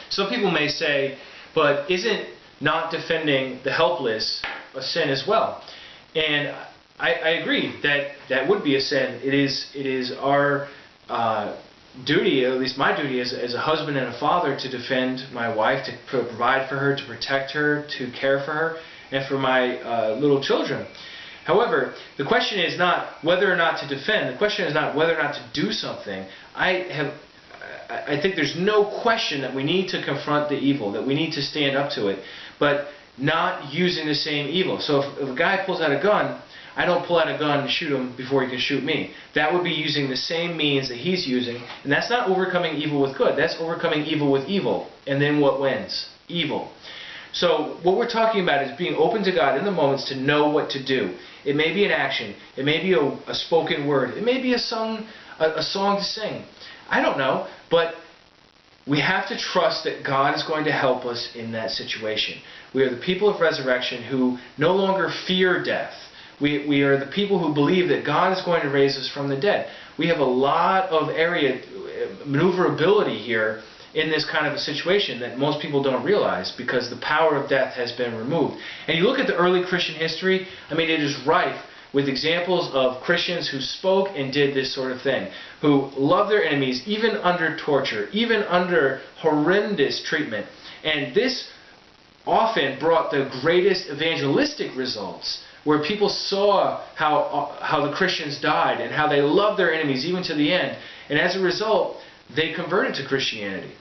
Some people may say, but isn't not defending the helpless a sin as well? And I agree that that would be a sin. It is our duty, at least my duty as a husband and a father, to defend my wife, to provide for her, to protect her, to care for her, and for my little children. However, the question is not whether or not to defend. The question is not whether or not to do something. I think there's no question that we need to confront the evil, that we need to stand up to it, but not using the same evil. So if a guy pulls out a gun, I don't pull out a gun and shoot him before he can shoot me. That would be using the same means that he's using, and that's not overcoming evil with good. That's overcoming evil with evil. And then what wins? Evil. So what we're talking about is being open to God in the moments to know what to do. It may be an action. It may be a spoken word. It may be a song to sing. I don't know, but we have to trust that God is going to help us in that situation. We are the people of resurrection who no longer fear death. We are the people who believe that God is going to raise us from the dead. We have a lot of maneuverability here in this kind of a situation that most people don't realize, because the power of death has been removed. And you look at the early Christian history, I mean, it is rife with examples of Christians who spoke and did this sort of thing, who loved their enemies even under torture, even under horrendous treatment. And this often brought the greatest evangelistic results, where people saw how the Christians died and how they loved their enemies even to the end. And as a result, they converted to Christianity.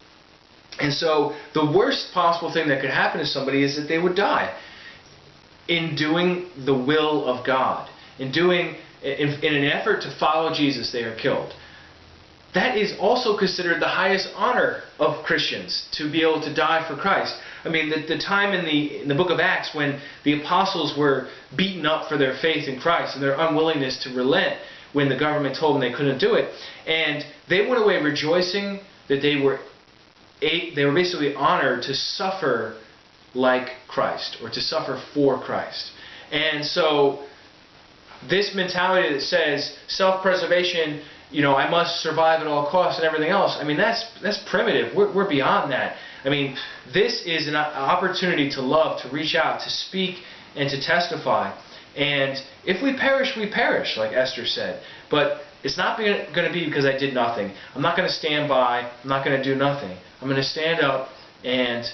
And so the worst possible thing that could happen to somebody is that they would die in doing the will of God. In an effort to follow Jesus, they are killed. That is also considered the highest honor of Christians, to be able to die for Christ. I mean, the time in the book of Acts when the apostles were beaten up for their faith in Christ and their unwillingness to relent when the government told them they couldn't do it, and they went away rejoicing that they were basically honored to suffer like Christ, or to suffer for Christ. And so this mentality that says self-preservation, I must survive at all costs and everything else, I mean, that's primitive. We're beyond that. I mean, this is an opportunity to love, to reach out, to speak, and to testify. And if we perish, we perish, like Esther said. But it's not going to be because I did nothing. I'm not going to stand by. I'm not going to do nothing. I'm going to stand up and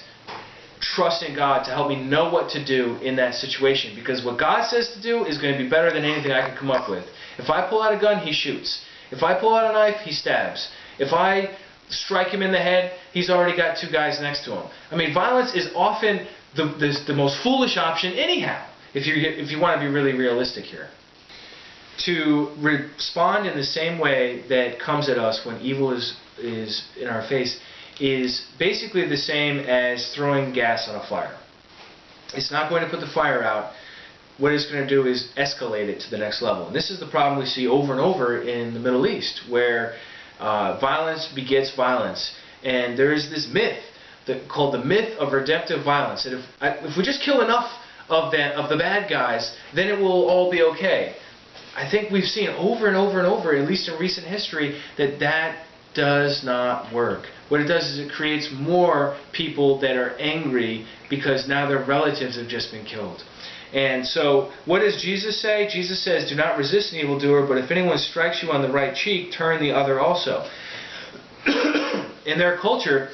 trust in God to help me know what to do in that situation. Because what God says to do is going to be better than anything I can come up with. If I pull out a gun, He shoots. If I pull out a knife, He stabs. If I strike him in the head, he's already got two guys next to him. I mean, violence is often the most foolish option anyhow, if you want to be really realistic here. To respond in the same way that comes at us when evil is in our face is basically the same as throwing gas on a fire. It's not going to put the fire out. What it's going to do is escalate it to the next level. And this is the problem we see over and over in the Middle East, where violence begets violence. And there is this myth called the myth of redemptive violence. That if we just kill enough of the bad guys, then it will all be okay. I think we've seen over and over and over, at least in recent history, that does not work. What it does is it creates more people that are angry because now their relatives have just been killed. And so, what does Jesus say? Jesus says, do not resist an evildoer, but if anyone strikes you on the right cheek, turn the other also. In their culture,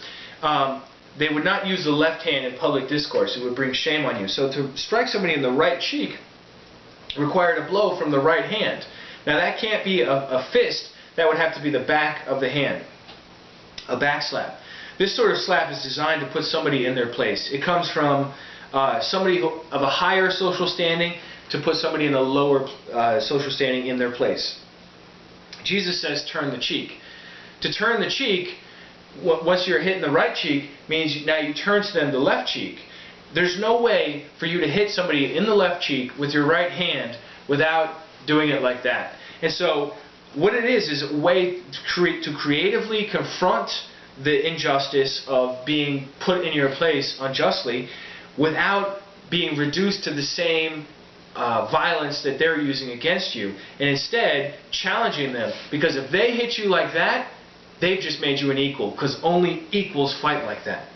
they would not use the left hand in public discourse. It would bring shame on you. So to strike somebody in the right cheek required a blow from the right hand. Now that can't be a fist. That would have to be the back of the hand. A back slap. This sort of slap is designed to put somebody in their place. It comes from somebody of a higher social standing to put somebody in a lower social standing in their place. Jesus says turn the cheek. To turn the cheek, once you're hitting the right cheek, means now you turn to them the left cheek. There's no way for you to hit somebody in the left cheek with your right hand without doing it like that. And so what it is a way to creatively confront the injustice of being put in your place unjustly without being reduced to the same violence that they're using against you, and instead challenging them. Because if they hit you like that, they've just made you an equal, because only equals fight like that.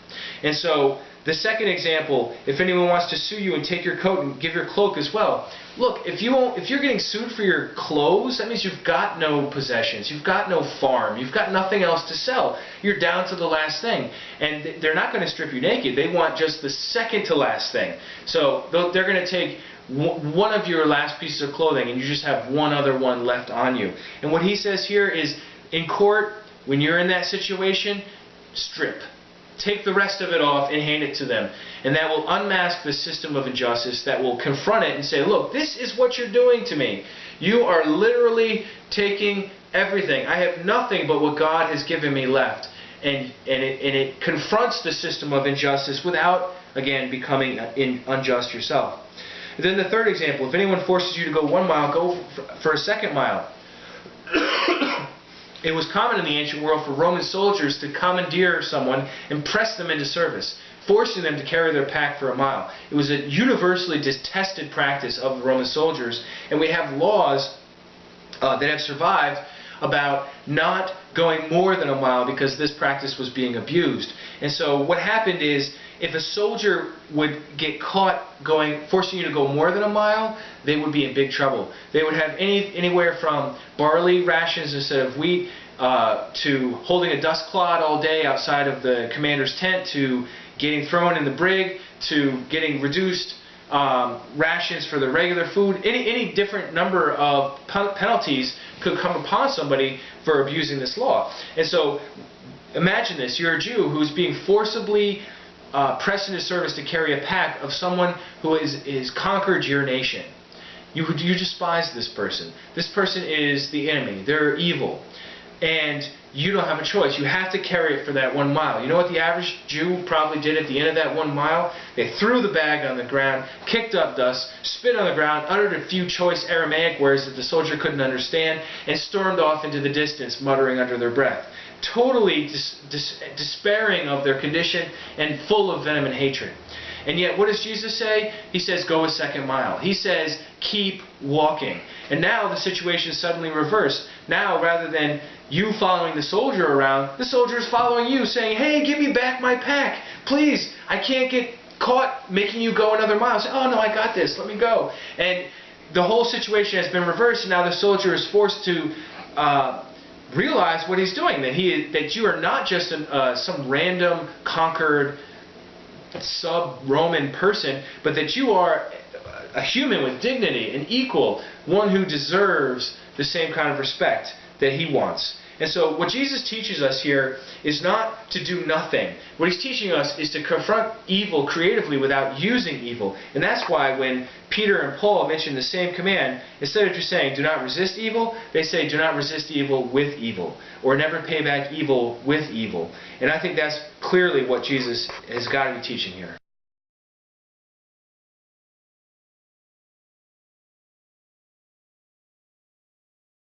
And so the second example, if anyone wants to sue you and take your coat and give your cloak as well. Look, if you're getting sued for your clothes, that means you've got no possessions, you've got no farm, you've got nothing else to sell. You're down to the last thing. And they're not going to strip you naked. They want just the second to last thing. So they're going to take one of your last pieces of clothing and you just have one other one left on you. And what he says here is, in court, when you're in that situation, strip. Take the rest of it off and hand it to them. And that will unmask the system of injustice, that will confront it and say, look, this is what you're doing to me. You are literally taking everything. I have nothing but what God has given me left. And it confronts the system of injustice without, again, becoming unjust yourself. And then the third example, if anyone forces you to go 1 mile, go for a second mile. It was common in the ancient world for Roman soldiers to commandeer someone and press them into service, forcing them to carry their pack for a mile. It was a universally detested practice of the Roman soldiers, and we have laws that have survived about not going more than a mile because this practice was being abused. And so what happened is, if a soldier would get caught forcing you to go more than a mile, they would be in big trouble. They would have anywhere from barley rations instead of wheat, to holding a dust clod all day outside of the commander's tent, to getting thrown in the brig, to getting reduced rations for the regular food. Any different number of penalties could come upon somebody for abusing this law. And so imagine this, you're a Jew who's being forcibly pressed into service to carry a pack of someone who is conquered your nation. You despise this person. This person is the enemy. They're evil. And you don't have a choice. You have to carry it for that 1 mile. You know what the average Jew probably did at the end of that 1 mile? They threw the bag on the ground, kicked up dust, spit on the ground, uttered a few choice Aramaic words that the soldier couldn't understand, and stormed off into the distance, muttering under their breath. Totally despairing of their condition and full of venom and hatred. And yet, what does Jesus say? He says, go a second mile. He says, keep walking. And now the situation is suddenly reversed. Now, rather than you following the soldier around, the soldier is following you, saying, hey, give me back my pack. Please, I can't get caught making you go another mile. Say, oh, no, I got this. Let me go. And the whole situation has been reversed, and now the soldier is forced to realize what he's doing, that you are not just some random conquered sub-Roman person, but that you are a human with dignity, an equal, one who deserves the same kind of respect that he wants. And so what Jesus teaches us here is not to do nothing. What he's teaching us is to confront evil creatively without using evil. And that's why when Peter and Paul mention the same command, instead of just saying do not resist evil, they say do not resist evil with evil, or never pay back evil with evil. And I think that's clearly what Jesus has got to be teaching here.